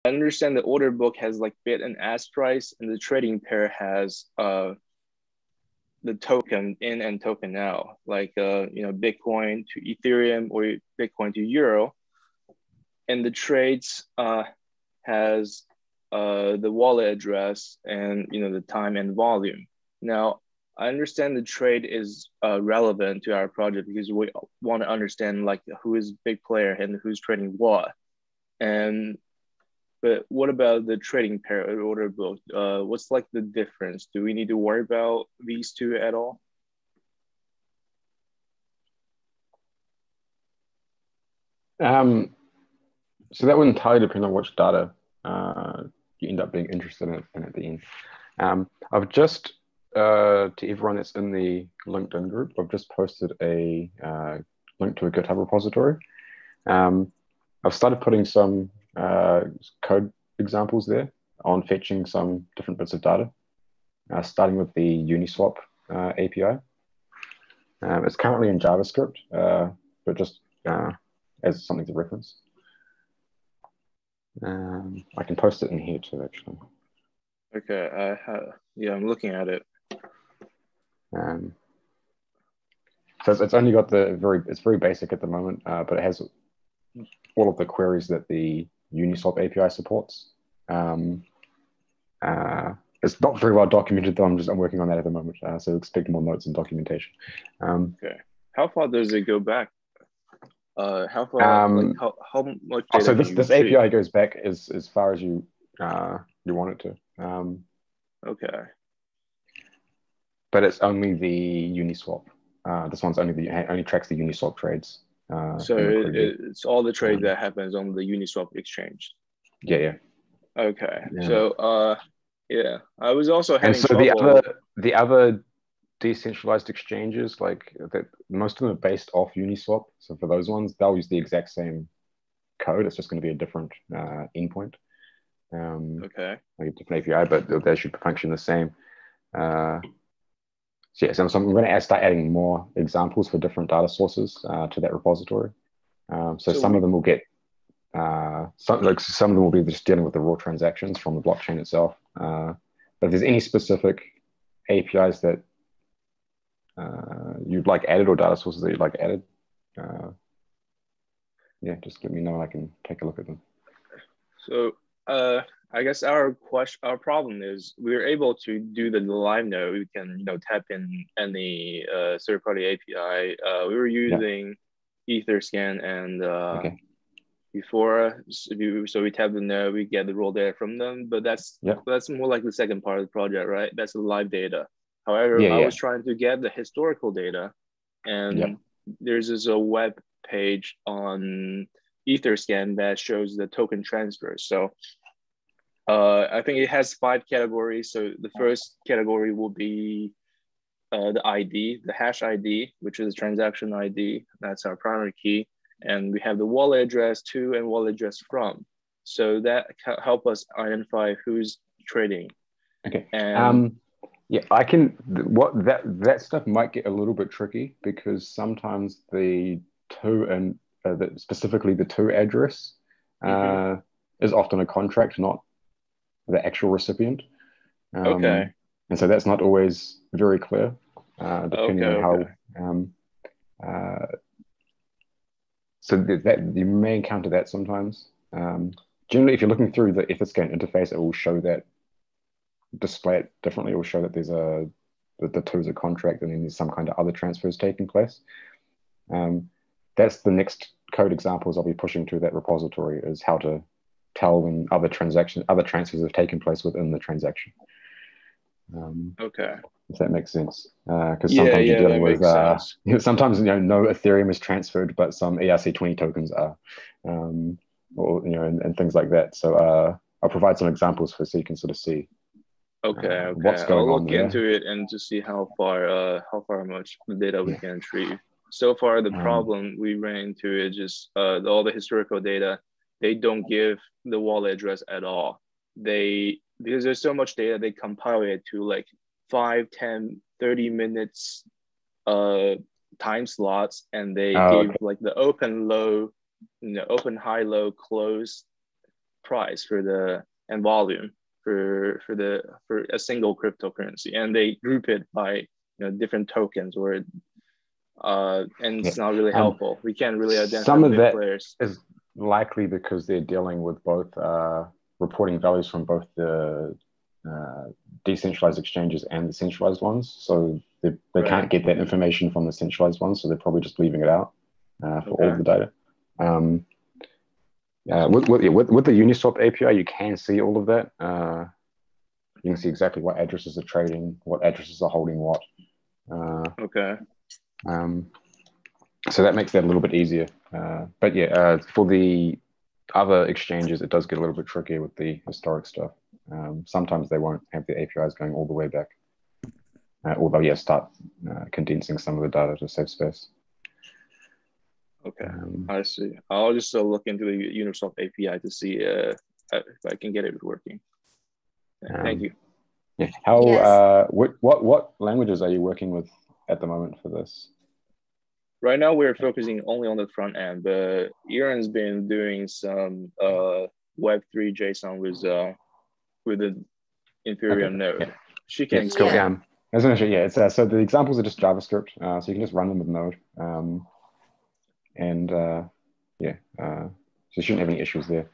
I understand the order book has like bid and ask price, and the trading pair has the token in and token out, like Bitcoin to Ethereum or Bitcoin to Euro, and the trades has the wallet address and the time and volume. Now, I understand the trade is relevant to our project because we want to understand like who is big player and who's trading what. But what about the trading pair or order book? What's like the difference? Do we need to worry about these two at all? So that would entirely depend on which data you end up being interested in at the end. I've just, to everyone that's in the LinkedIn group, I've just posted a link to a GitHub repository. I've started putting some code examples there on fetching some different bits of data, starting with the Uniswap API. It's currently in JavaScript, but just as something to reference. I can post it in here too, actually. Okay, I'm looking at it. So it's only got it's very basic at the moment, but it has all of the queries that the Uniswap API supports. It's not very well documented though. I'm working on that at the moment, so expect more notes and documentation. Okay, how far does it go back? How far? How much data? So this API goes back as far as you want it to. Okay. But it's only the Uniswap. This one's only tracks the Uniswap trades. So it's all the trade that happens on the Uniswap exchange. Yeah. Okay. Yeah. So yeah, I was also having trouble. The other decentralized exchanges, like that, most of them are based off Uniswap. So for those ones, they'll use the exact same code. It's just going to be a different endpoint. Okay. Like a different API, but they should function the same. So I'm going to start adding more examples for different data sources to that repository. So some of them will get some of them will be just dealing with the raw transactions from the blockchain itself. But if there's any specific APIs that you'd like added or data sources that you'd like added, just let me know. I can take a look at them. So I guess our problem is we're able to do the live node. We can tap in any third-party API. We were using Etherscan and before, so we tap the node, we get the raw data from them. But that's more like the second part of the project, right? That's the live data. However, I was trying to get the historical data, and there's this a web page on Etherscan that shows the token transfer. So I think it has 5 categories. So the first category will be the ID, the hash ID, which is transaction ID. That's our primary key. And we have the wallet address to and wallet address from. So that help us identify who's trading. Okay. And I can. That stuff might get a little bit tricky because sometimes the to and specifically the to address is often a contract, not the actual recipient. Okay. And so that's not always very clear, depending on how. So that you may encounter that sometimes. Generally, if you're looking through the Etherscan interface, it will show that, display it differently. It will show that there's the to is a contract, and then there's some kind of other transfers taking place. That's the next code examples I'll be pushing to that repository, is how to tell when other transfers have taken place within the transaction. Okay. If that makes sense, because sometimes you're dealing with sometimes no Ethereum is transferred, but some ERC20 tokens are, or and things like that. So I'll provide some examples so you can sort of see. Okay. What's going I'll on look there. into it and to see how much data we can retrieve. So far, the problem we ran into is just all the historical data. They don't give the wallet address at all. Because there's so much data, they compile it to like 5, 10, 30 minutes time slots, and they give like the open, low, open, high, low, close price and volume for a single cryptocurrency, and they group it by different tokens, or and it's not really helpful. We can't really identify some of that players. Is likely because they're dealing with both reporting values from both the decentralized exchanges and the centralized ones. So they can't get that information from the centralized ones, so they're probably just leaving it out for all of the data. With the Uniswap API, you can see all of that. You can see exactly what addresses are trading, what addresses are holding what. So that makes that a little bit easier. But yeah, for the other exchanges, it does get a little bit trickier with the historic stuff. Sometimes they won't have the APIs going all the way back. Or they'll start condensing some of the data to save space. Okay, I see. I'll just look into the Uniswap API to see if I can get it working. Thank you. Yeah. How? What languages are you working with at the moment for this? Right now, we're focusing only on the front end, but Aaron's been doing some Web3 JSON with the Ethereum node. Yeah. She can. Cool. As an issue, it's so the examples are just JavaScript, so you can just run them with Node, so you shouldn't have any issues there.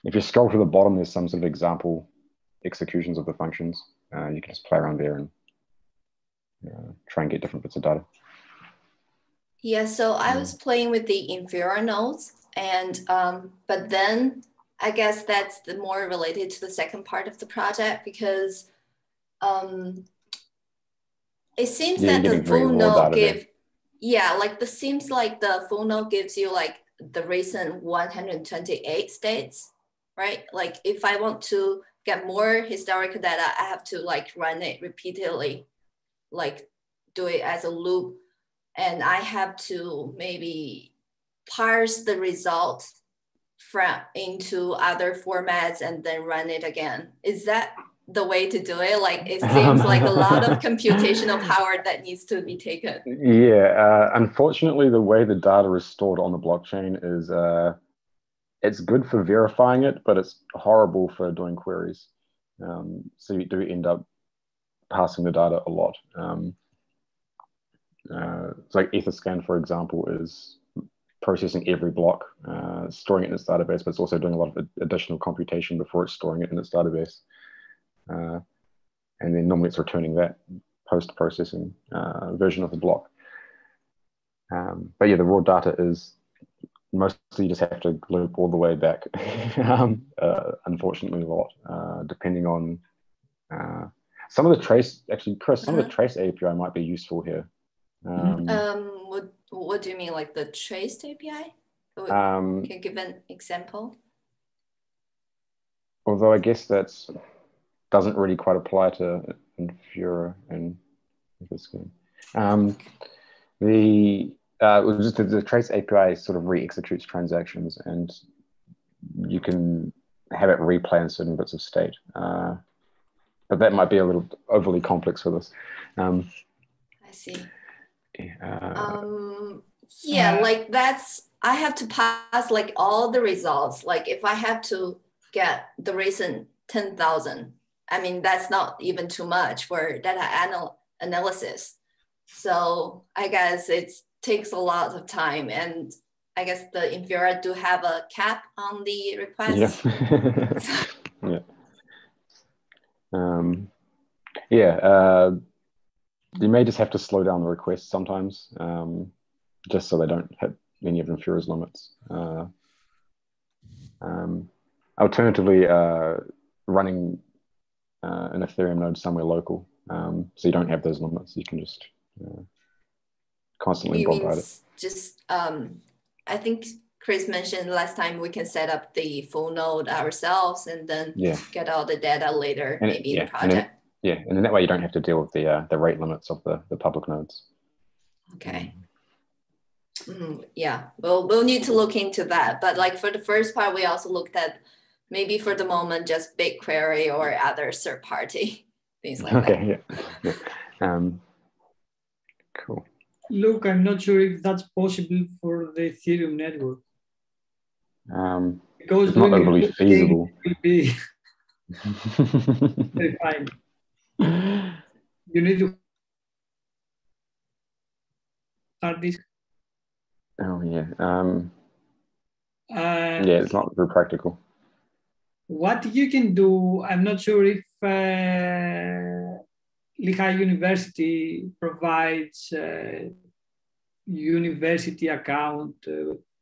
If you scroll to the bottom, there's some sort of example executions of the functions. You can just play around there and try and get different bits of data. Yeah, so I was playing with the inferior nodes, and but then I guess that's more related to the second part of the project, because it seems that the full node seems like the full node gives you like the recent 128 states, right? Like if I want to get more historical data, I have to like run it repeatedly, like do it as a loop. And I have to maybe parse the result into other formats and then run it again. Is that the way to do it? Like it seems like a lot of computational power that needs to be taken. Yeah, unfortunately, the way the data is stored on the blockchain is it's good for verifying it, but it's horrible for doing queries. So you do end up passing the data a lot. It's like Etherscan, for example, is processing every block, storing it in its database, but it's also doing a lot of additional computation before it's storing it in its database. And then normally it's returning that post-processing version of the block. But yeah, the raw data is mostly you just have to loop all the way back, unfortunately a lot, depending on some of the trace, actually, Chris, some of the trace API might be useful here. What do you mean, like the trace API? Can you give an example? Although I guess that doesn't really quite apply to Infura and Etherscan. The trace API sort of re-executes transactions, and you can have it replay in certain bits of state. But that might be a little overly complex for this. I see. Like I have to pass like all the results. Like if I have to get the recent 10,000, I mean, that's not even too much for data analysis. So I guess it takes a lot of time, and I guess the Infura do have a cap on the requests. You may just have to slow down the requests sometimes, just so they don't hit any of Infura's limits. Alternatively, running an Ethereum node somewhere local, so you don't have those limits. You can just constantly bombard it. Just, I think Chris mentioned last time we can set up the full node ourselves and then get all the data later, maybe in the project. And then that way you don't have to deal with the rate limits of the public nodes. Okay. Yeah, we'll need to look into that. But like for the first part, we also looked at maybe for the moment just BigQuery or other third party things like that. Cool. Look, I'm not sure if that's possible for the Ethereum network. because it's not overly feasible. Will be very fine. You need to hard disk. Oh yeah. Yeah, it's not very practical. What you can do, I'm not sure if Lehigh University provides a university account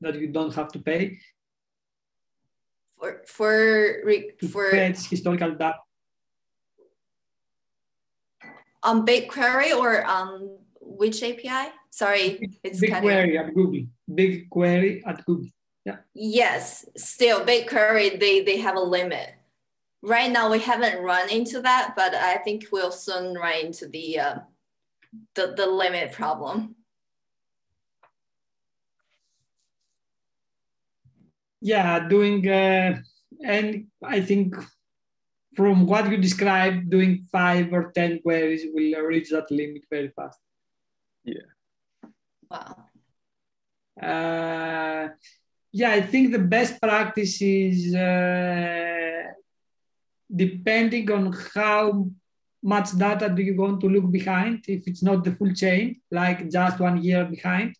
that you don't have to pay. For fetch historical data. On BigQuery or on which API? Sorry, it's BigQuery at Google. BigQuery at Google. Yeah. Yes, still BigQuery, they have a limit. Right now we haven't run into that, but I think we'll soon run into the limit problem. Yeah, doing and I think from what you described, doing 5 or 10 queries will reach that limit very fast. Yeah. Wow. Yeah, I think the best practice is depending on how much data do you want to look behind. If it's not the full chain, like just 1 year behind,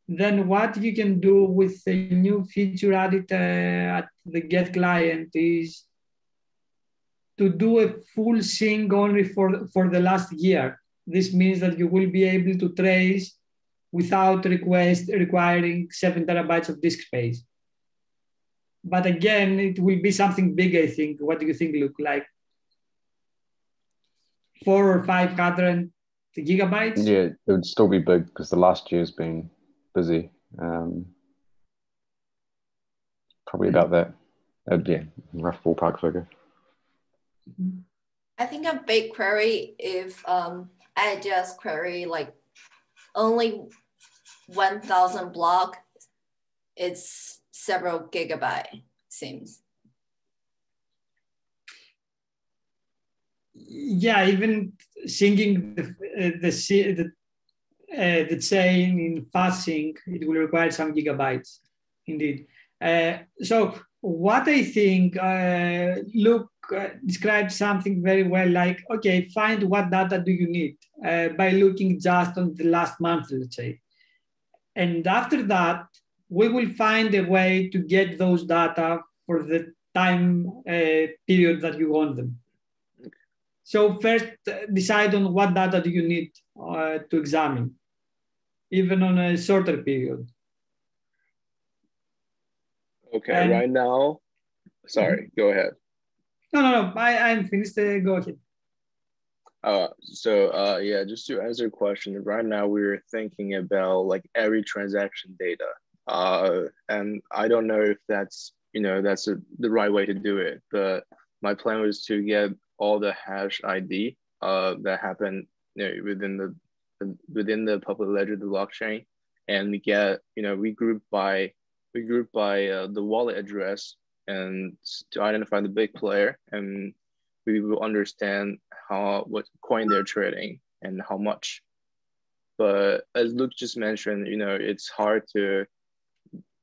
then what you can do with a new feature added at the get client is to do a full sync only for the last year. This means that you will be able to trace without requiring 7 terabytes of disk space. But again, it will be something big, I think. What do you think, Luke? Like 400 or 500 gigabytes? Yeah, it would still be big because the last year's been busy. Probably about that. Yeah, rough ballpark figure. I think a BigQuery, if I just query like only 1,000 block, it's several gigabyte, seems. Yeah, even syncing the chain in fast sync, it will require some gigabytes, indeed. So what I think, Luke described something very well, like, okay, find what data do you need by looking just on the last month, let's say. And after that, we will find a way to get those data for the time period that you want them. So first, decide on what data do you need to examine, even on a shorter period. Okay, and right now, sorry, go ahead. No, I'm finished. Go ahead. Yeah, just to answer your question, right now we're thinking about like every transaction data. And I don't know if that's, that's the right way to do it, but my plan was to get all the hash ID that happen within the public ledger, the blockchain, and we get, we group by the wallet address and to identify the big player, and we will understand what coin they're trading and how much. But as Luke just mentioned, it's hard to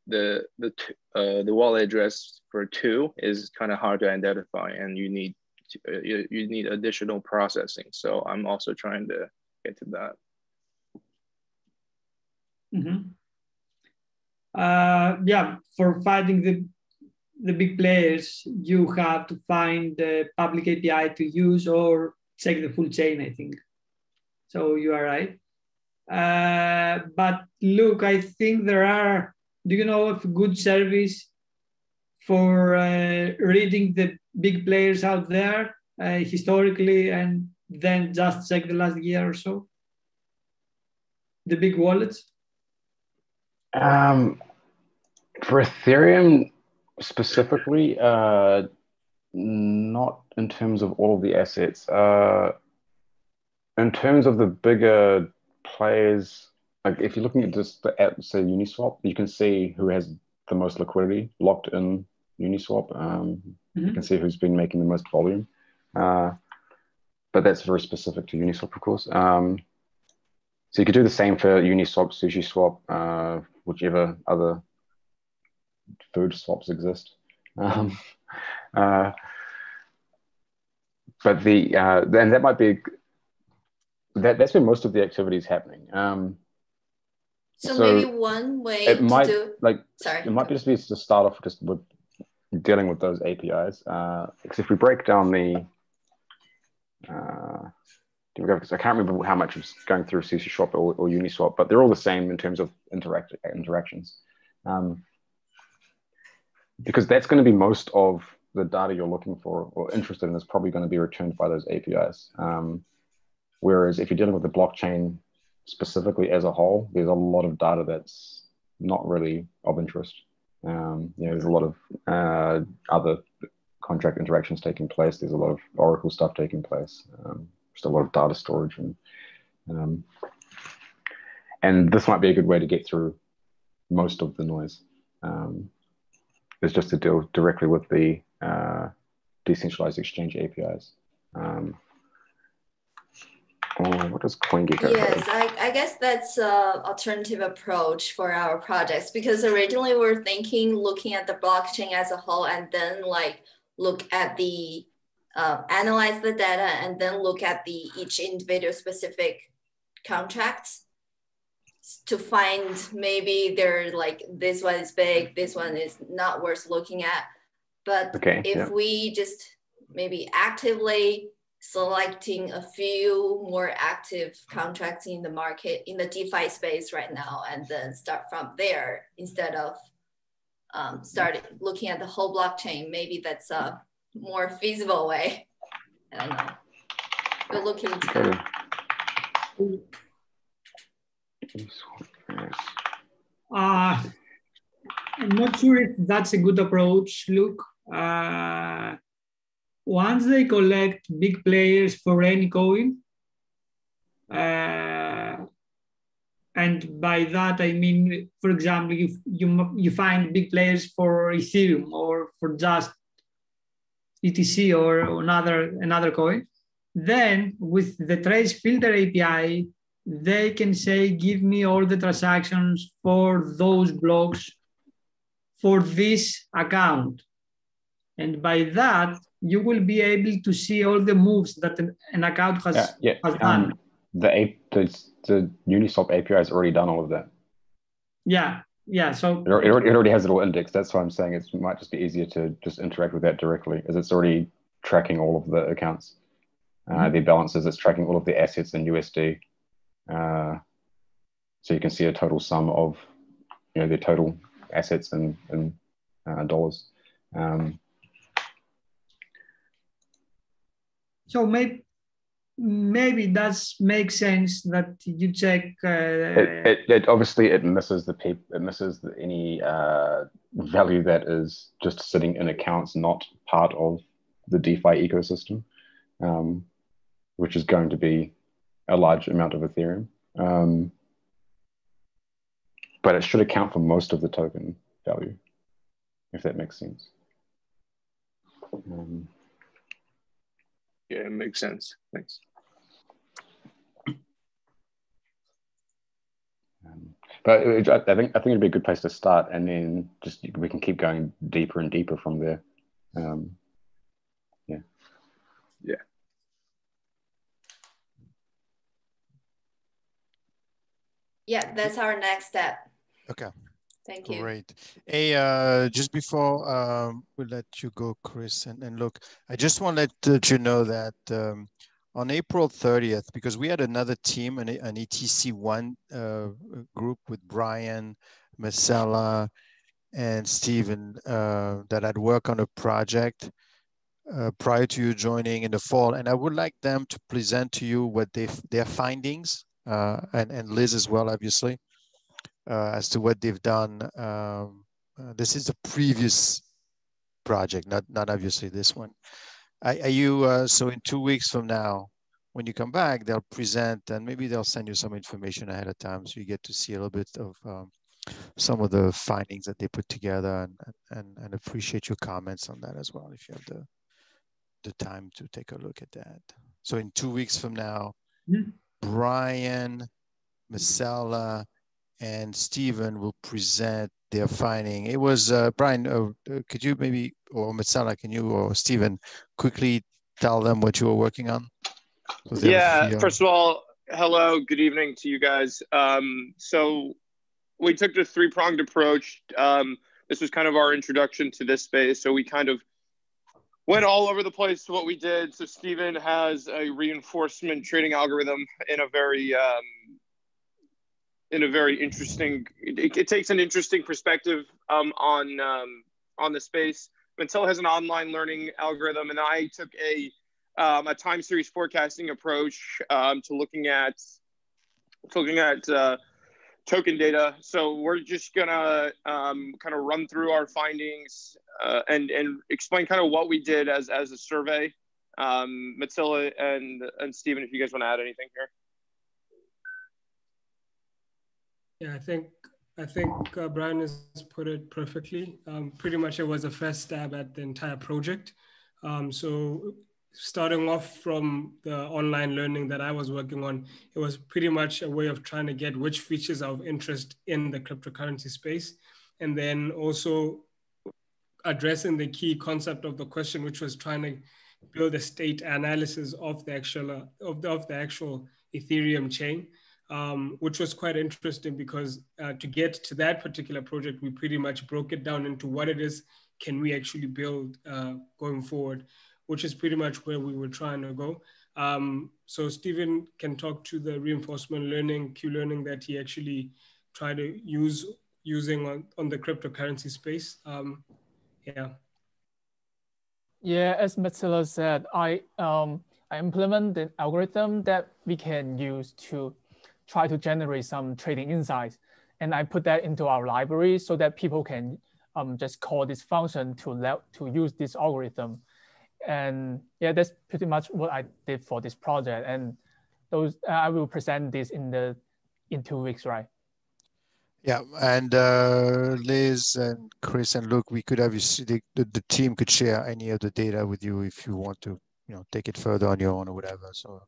the wallet address for 2 is kind of hard to identify, and you need additional processing. So I'm also trying to get to that. Mm-hmm. Yeah, for finding the big players, you have to find the public API to use or check the full chain, I think. So you are right. But look, I think do you know of a good service for reading the big players out there historically and then just check the last year or so? The big wallets? For Ethereum specifically, not in terms of all of the assets. In terms of the bigger players, like if you're looking at just the app, say Uniswap, you can see who has the most liquidity locked in Uniswap. You can see who's been making the most volume. But that's very specific to Uniswap, of course. So you could do the same for Uniswap, SushiSwap, whichever other food swaps exist. But then that might be that's where most of the activity is happening. So maybe one way it might to do, like sorry, it might be just be to start off just with dealing with those APIs. Because if we break down the because I can't remember how much is going through CC Swap or Uniswap, but they're all the same in terms of interactions. Because that's going to be most of the data you're looking for or interested in is probably going to be returned by those APIs. Whereas if you're dealing with the blockchain specifically as a whole, there's a lot of data that's not really of interest. There's a lot of other contract interactions taking place. There's a lot of Oracle stuff taking place. Just a lot of data storage, and this might be a good way to get through most of the noise. Is just to deal directly with the decentralized exchange APIs. What does CoinGecko Yes, I guess that's an alternative approach for our projects, because originally we're thinking looking at the blockchain as a whole and then like look at the analyze the data and then look at the each individual specific contracts to find maybe they're like this one is big, this one is not worth looking at. But if we just maybe actively selecting a few more active contracts in the market, in the DeFi space right now, and then start from there instead of starting looking at the whole blockchain, maybe that's a more feasible way. I don't know. We're looking into that. I'm not sure if that's a good approach, Luke. Once they collect big players for any coin, and by that I mean, for example, you find big players for Ethereum or for just ETC or another coin, then with the trace filter API, they can say, give me all the transactions for those blocks for this account. And by that, you will be able to see all the moves that an account has done. The Uniswap API has already done all of that. Yeah. So it already has it all indexed. That's why I'm saying it might just be easier to just interact with that directly, as it's already tracking all of the accounts, their balances. It's tracking all of the assets in USD. So you can see a total sum of their total assets in dollars. So maybe it does make sense that you check. It obviously it misses any value that is just sitting in accounts, not part of the DeFi ecosystem, which is going to be a large amount of Ethereum. But it should account for most of the token value, if that makes sense. Yeah, it makes sense. Thanks. But I think it'd be a good place to start, and then we can keep going deeper and deeper from there. Yeah. Yeah, that's our next step. Okay. Thank you. Great. Hey, just before we let you go, Chris, and look, I just want to let you know that on April 30th, because we had another team, an ETC1 group with Brian, Marcella, and Steven that had worked on a project prior to you joining in the fall. And I would like them to present to you what their findings, and Liz as well, obviously, as to what they've done. This is the previous project, not obviously this one. Are you, so in 2 weeks from now, when you come back, they'll present, and maybe they'll send you some information ahead of time so you get to see a little bit of some of the findings that they put together, and appreciate your comments on that as well, if you have the time to take a look at that. So in 2 weeks from now, Brian, Marcella, and Stephen will present their finding. It was, Brian, could you maybe, or Metsala, can you, or Stephen, quickly tell them what you were working on? Yeah, first of all, hello, good evening to you guys. So we took the three-pronged approach. This was kind of our introduction to this space. So we kind of went all over the place to what we did. So Stephen has a reinforcement trading algorithm in a very interesting, it takes an interesting perspective on the space. Mattel has an online learning algorithm, and I took a time series forecasting approach to looking at token data. So we're just gonna kind of run through our findings and explain kind of what we did as a survey. Mattila and Stephen, if you guys want to add anything here. Yeah, I think Brian has put it perfectly. Pretty much it was a first stab at the entire project. So starting off from the online learning that I was working on, it was pretty much a way of trying to get which features are of interest in the cryptocurrency space. And then also addressing the key concept of the question, which was trying to build a state analysis of the actual, of the actual Ethereum chain. Which was quite interesting because to get to that particular project, we pretty much broke it down into what it is can we actually build going forward, which is pretty much where we were trying to go. So Stephen can talk to the reinforcement learning, Q-learning that he actually tried to using on the cryptocurrency space. Yeah, as Mattila said, I implement the algorithm that we can use to try to generate some trading insights. And I put that into our library so that people can just call this function to use this algorithm. And yeah, that's pretty much what I did for this project. And those I will present this in 2 weeks, right? Yeah, and Liz and Chris and Luke, we could have the team could share any of the data with you if you want to, take it further on your own or whatever. So,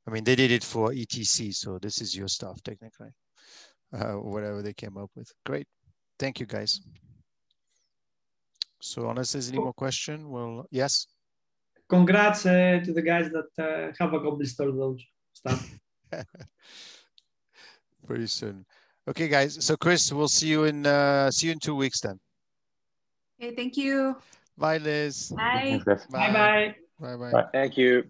I mean, they did it for ETC, so this is your stuff technically, whatever they came up with. Great, thank you guys. So unless there's any more question, well, yes. Congrats to the guys that have accomplished all those stuff. Pretty soon. Okay, guys. So Chris, we'll see you in 2 weeks then. Okay, thank you. Bye, Liz. Bye. Thanks, Bye bye. Bye bye. Bye. Thank you.